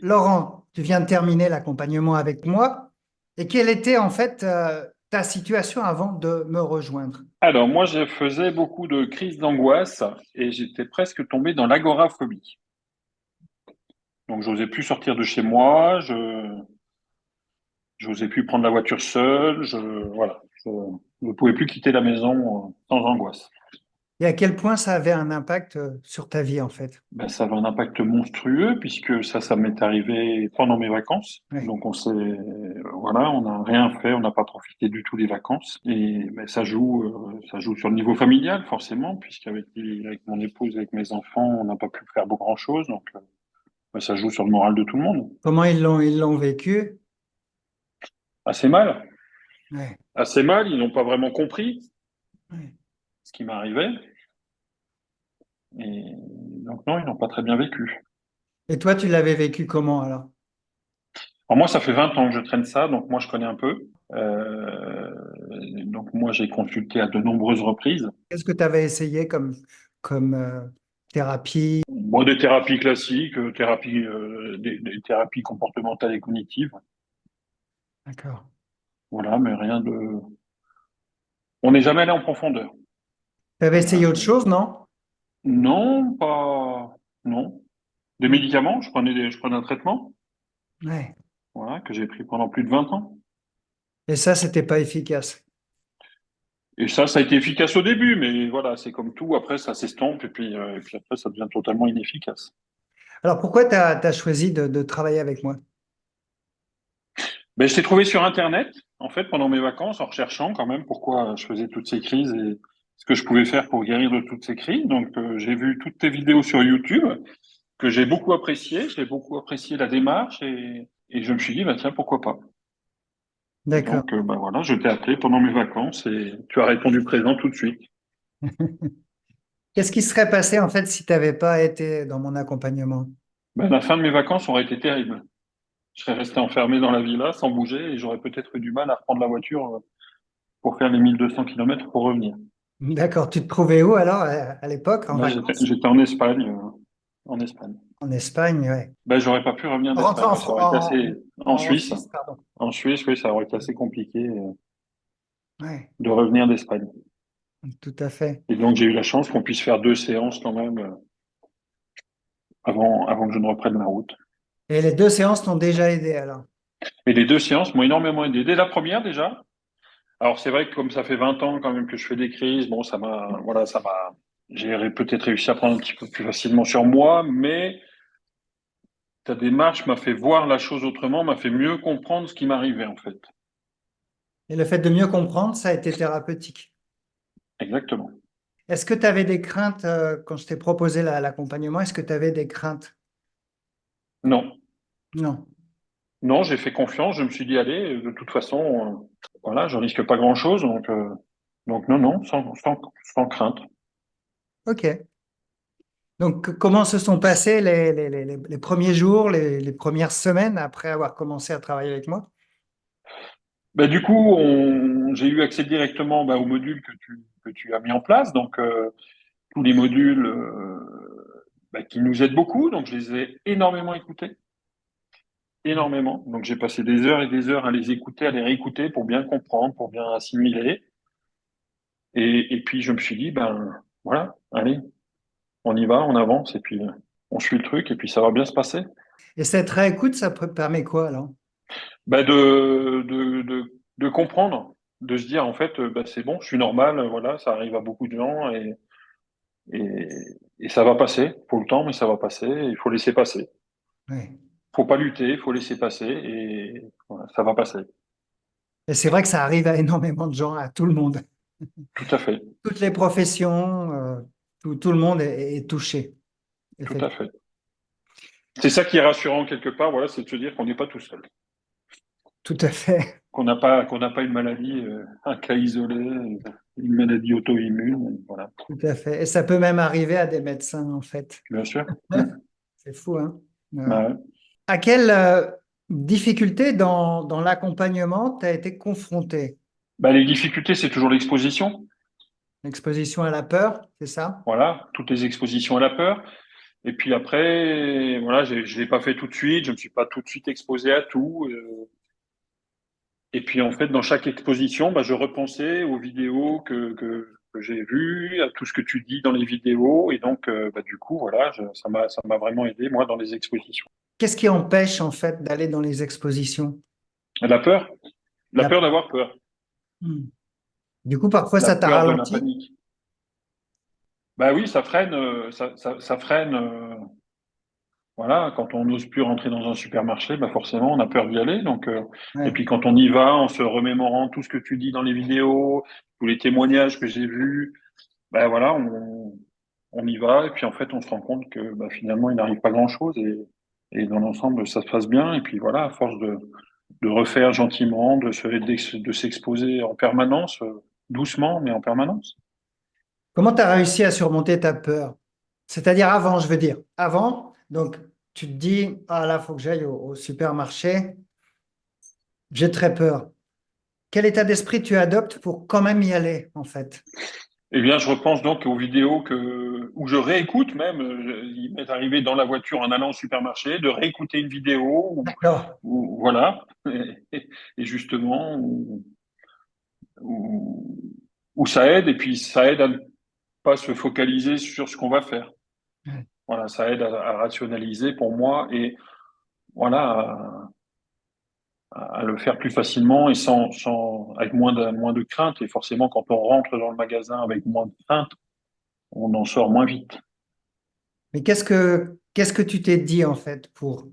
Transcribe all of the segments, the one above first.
Laurent, tu viens de terminer l'accompagnement avec moi. Et quelle était en fait ta situation avant de me rejoindre? Alors, moi, je faisais beaucoup de crises d'angoisse et j'étais presque tombé dans l'agoraphobie. Donc, j'osais plus sortir de chez moi, j'osais plus prendre la voiture seul, voilà, je ne pouvais plus quitter la maison sans angoisse. Et à quel point ça avait un impact sur ta vie en fait? Ben, ça avait un impact monstrueux puisque ça m'est arrivé pendant mes vacances. Ouais. Donc, voilà, on n'a rien fait, on n'a pas profité du tout des vacances. Et ben, ça joue sur le niveau familial forcément, avec mon épouse, avec mes enfants, on n'a pas pu faire grand-chose. Donc, ben, ça joue sur le moral de tout le monde. Comment ils l'ont vécu? Assez mal, Ouais. assez mal. Ils n'ont pas vraiment compris Ouais. ce qui m'arrivait. Et donc, non, ils n'ont pas très bien vécu. Et toi, tu l'avais vécu comment alors? Alors moi, ça fait 20 ans que je traîne ça, donc moi, je connais un peu. Euh, donc moi, j'ai consulté à de nombreuses reprises. Qu'est-ce que tu avais essayé comme thérapie? Bon, des thérapies classiques, des thérapies comportementales et cognitives. D'accord. Voilà, mais rien de... On n'est jamais allé en profondeur. Tu avais Voilà. essayé autre chose, non? Non, pas... Non. Des Non. médicaments, je prenais un traitement, Ouais. voilà, que j'ai pris pendant plus de 20 ans. Et ça, c'était pas efficace. Et ça a été efficace au début, mais voilà, c'est comme tout, après ça s'estompe et puis après ça devient totalement inefficace. Alors pourquoi tu as choisi de travailler avec moi? Ben, je t'ai trouvé sur Internet, en fait, pendant mes vacances, en recherchant quand même pourquoi je faisais toutes ces crises et ce que je pouvais faire pour guérir de toutes ces crises. Donc, j'ai vu toutes tes vidéos sur YouTube que j'ai beaucoup appréciées. J'ai beaucoup apprécié la démarche et je me suis dit, bah, tiens, pourquoi pas? Et D'accord. donc, bah, voilà, je t'ai appelé pendant mes vacances et tu as répondu présent tout de suite. Qu'est-ce qui serait passé en fait si tu n'avais pas été dans mon accompagnement? Ben, la fin de mes vacances aurait été terrible. Je serais resté enfermé dans la villa sans bouger et j'aurais peut-être eu du mal à reprendre la voiture pour faire les 1200 kilomètres pour revenir. D'accord. Tu te trouvais où alors à l'époque en Là, vacances? j'étais en Espagne, en Espagne. En Espagne, ouais. Ben, j'aurais pas pu revenir Rentrer d'Espagne. Ouais, ça aurait été assez, en en Suisse. Suisse, pardon. En Suisse, oui, ça aurait été assez compliqué Ouais, de revenir d'Espagne. tout à fait. Et donc, j'ai eu la chance qu'on puisse faire 2 séances quand même avant que je ne reprenne la route. Et les deux séances t'ont déjà aidé alors? Et les 2 séances m'ont énormément aidé. Dès la première, déjà. Alors, c'est vrai que comme ça fait 20 ans quand même que je fais des crises, bon, j'ai peut-être réussi à prendre un petit peu plus facilement sur moi, mais ta démarche m'a fait voir la chose autrement, m'a fait mieux comprendre ce qui m'arrivait, en fait. Et le fait de mieux comprendre, ça a été thérapeutique. Exactement. Est-ce que tu avais des craintes quand je t'ai proposé l'accompagnement? Est-ce que tu avais des craintes? Non. Non. Non, j'ai fait confiance. Je me suis dit, allez, de toute façon, voilà, je risque pas grand-chose. Donc non, non, sans crainte. Ok. Donc, comment se sont passés les premiers jours, les premières semaines après avoir commencé à travailler avec moi? Bah, du coup, j'ai eu accès directement bah, aux modules que tu as mis en place. Donc, tous les modules bah, qui nous aident beaucoup. Donc, je les ai énormément écoutés. Énormément. Donc, j'ai passé des heures et des heures à les écouter, à les réécouter pour bien comprendre, pour bien assimiler. Et puis, je me suis dit, ben voilà, allez, on y va, on avance, et puis on suit le truc, et puis ça va bien se passer. Et cette réécoute, ça permet quoi alors? Bah de comprendre, de se dire en fait, bah, c'est bon, je suis normal, voilà, ça arrive à beaucoup de gens et, et ça va passer. Faut le temps, mais ça va passer. Il faut laisser passer. Oui. Faut pas lutter, il faut laisser passer et voilà, ça va passer. Et c'est vrai que ça arrive à énormément de gens, à tout le monde. Tout à fait, Toutes les professions, tout le monde est touché. tout à Effectivement. fait. C'est ça qui est rassurant quelque part, voilà, c'est de se dire qu'on n'est pas tout seul, Tout à fait. qu'on n'a pas une maladie, un cas isolé, une maladie auto-immune, voilà. Tout à fait. Et ça peut même arriver à des médecins, en fait. Bien sûr. Mm. C'est fou, hein? Ouais. Bah ouais. À quelle difficulté dans l'accompagnement tu as été confronté? Bah, les difficultés, c'est toujours l'exposition. L'exposition à la peur, c'est ça? Voilà, toutes les expositions à la peur. Et puis après, voilà, je l'ai pas fait tout de suite. Je me suis pas tout de suite exposé à tout. Et puis en fait, dans chaque exposition, bah, je repensais aux vidéos que j'ai vues, à tout ce que tu dis dans les vidéos. Et donc, bah, du coup, voilà, ça m'a vraiment aidé, moi, dans les expositions. Qu'est-ce qui empêche en fait d'aller dans les expositions? La peur, la La peur peur. d'avoir peur, Hmm. Du coup, parfois, la ça t'a peur de la ralenti. panique. Bah oui, ça freine, ça freine. Voilà, quand on n'ose plus rentrer dans un supermarché, bah forcément, on a peur d'y aller. Donc, et Ouais. puis quand on y va, en se remémorant tout ce que tu dis dans les vidéos, tous les témoignages que j'ai vus, ben voilà, on y va. Et puis en fait, on se rend compte que bah, finalement, il n'arrive pas grand-chose. Et dans l'ensemble, ça se passe bien. Et puis voilà, à force de refaire gentiment, de s'exposer en permanence, doucement, mais en permanence. Comment tu as réussi à surmonter ta peur? C'est-à-dire avant, je veux dire. Avant, donc tu te dis, ah là, il faut que j'aille au supermarché, j'ai très peur. Quel état d'esprit tu adoptes pour quand même y aller, en fait? Eh bien, je repense donc aux vidéos où je réécoute même. Il m'est arrivé dans la voiture en allant au supermarché de réécouter une vidéo D'accord. voilà. Et justement, où, où ça aide. Et puis, ça aide à ne pas se focaliser sur ce qu'on va faire. Ouais. Voilà, ça aide à rationaliser pour moi et voilà, à le faire plus facilement et avec moins de crainte. Et forcément, quand on rentre dans le magasin avec moins de crainte, on en sort moins vite. Mais qu'est-ce que tu t'es dit, en fait, pour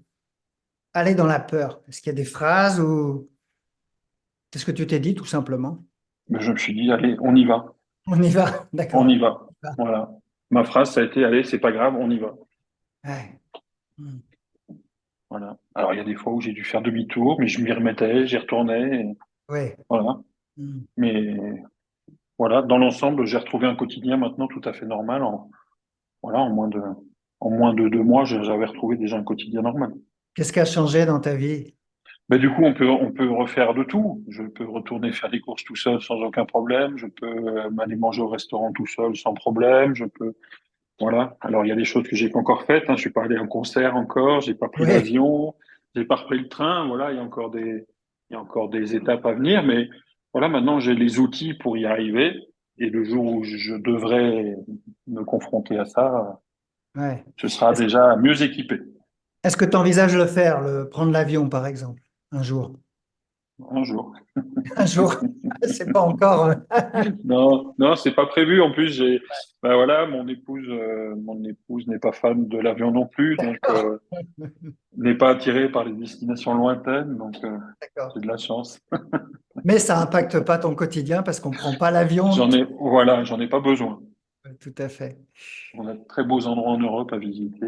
aller dans la peur? Est-ce qu'il y a des phrases ou qu'est-ce que tu t'es dit, tout simplement? Mais je me suis dit, allez, on y va, On y va, on d'accord. y va. Voilà. Ma phrase, ça a été, allez, c'est pas grave, on y va. Ouais. Hmm. Voilà. Alors, il y a des fois où j'ai dû faire demi-tour, mais je m'y remettais, j'y retournais. Ouais. Voilà. Hmm. Mais voilà, dans l'ensemble, j'ai retrouvé un quotidien maintenant tout à fait normal. Voilà, en moins de 2 mois, j'avais retrouvé déjà un quotidien normal. Qu'est-ce qui a changé dans ta vie? Mais du coup, on peut refaire de tout. Je peux retourner faire des courses tout seul sans aucun problème. Je peux aller manger au restaurant tout seul sans problème. Je peux, voilà. Alors, il y a des choses que j'ai pas encore faites. Hein. Je suis pas allé en concert encore. J'ai pas pris Oui. l'avion. J'ai pas repris le train. Voilà, il y a encore des étapes à venir. Mais voilà, maintenant, j'ai les outils pour y arriver. Et le jour où je devrais me confronter à ça, Ouais. ce sera Est-ce, déjà mieux équipé. est-ce que tu envisages de le faire, prendre l'avion, par exemple, un jour? Un jour. Un jour, c'est pas encore. Non, non, c'est pas prévu. En plus, ben voilà, mon épouse n'est pas fan de l'avion non plus, donc D'accord. n'est pas attirée par les destinations lointaines, donc D'accord. j'ai de la chance. Mais ça impacte pas ton quotidien parce qu'on prend pas l'avion. Voilà, j'en ai pas besoin. Tout à fait. On a de très beaux endroits en Europe à visiter.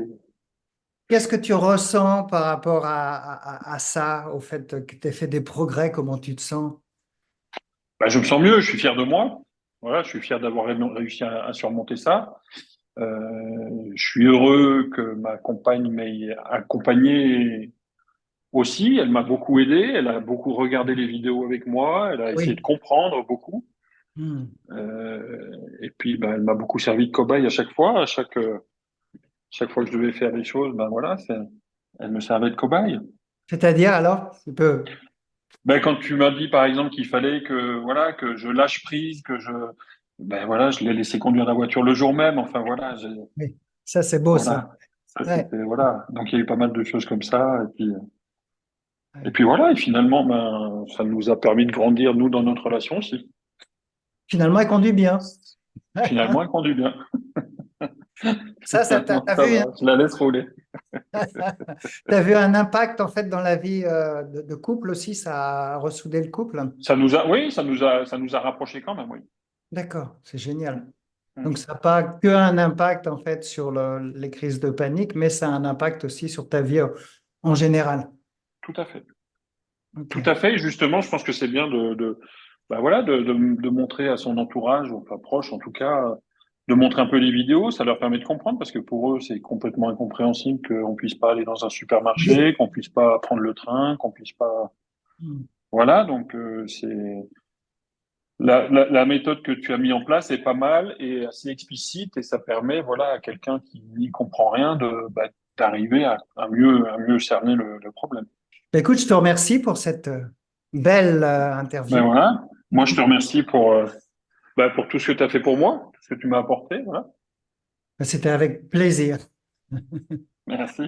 Qu'est-ce que tu ressens par rapport à ça, au fait que tu aies fait des progrès, comment tu te sens? Ben, je me sens mieux, je suis fier de moi. Voilà, je suis fier d'avoir réussi à surmonter ça. Je suis heureux que ma compagne m'ait accompagné aussi. Elle m'a beaucoup aidé. Elle a beaucoup regardé les vidéos avec moi. Elle a essayé de Oui. comprendre beaucoup. Hmm. Et puis, ben, elle m'a beaucoup servi de cobaye à chaque fois. Chaque fois que je devais faire des choses, ben voilà, elle me servait de cobaye. C'est-à-dire alors, tu peux. Ben, quand tu m'as dit, par exemple, qu'il fallait voilà, que je lâche prise, ben voilà, je l'ai laissé conduire la voiture le jour même. Enfin, voilà, Oui. Ça, c'est beau, ça. voilà. Ça, Ouais. c'était, voilà. Donc, il y a eu pas mal de choses comme ça. Et Ouais. puis voilà. Et finalement, ben, ça nous a permis de grandir, nous, dans notre relation aussi. Finalement, il conduit bien. Finalement, elle conduit bien. Ça, t'as, Finalement, t'as ça vu, va. Je la laisse rouler. t'as vu un impact en fait dans la vie de couple aussi, ça a ressoudé le couple. Oui, ça nous a rapprochés quand même, oui. D'accord, c'est génial. Mm. Donc, Mm. ça n'a pas que un impact en fait sur les crises de panique, mais ça a un impact aussi sur ta vie en général. Tout à fait. Ok. Tout à fait. Et justement, je pense que c'est bien bah voilà, de montrer à son entourage, enfin proche en tout cas, de montrer un peu les vidéos. Ça leur permet de comprendre parce que pour eux, c'est complètement incompréhensible qu'on puisse pas aller dans un Oui. supermarché, qu'on puisse pas prendre le train, qu'on puisse pas. Hmm. Voilà, donc la méthode que tu as mis en place est pas mal et assez explicite et ça permet, voilà, à quelqu'un qui n'y comprend rien d'arriver à mieux cerner le problème. Écoute, je te remercie pour cette belle Ben interview. voilà. Moi, je te remercie pour tout ce que tu as fait pour moi, tout ce que tu m'as apporté. Voilà. C'était avec plaisir. Merci.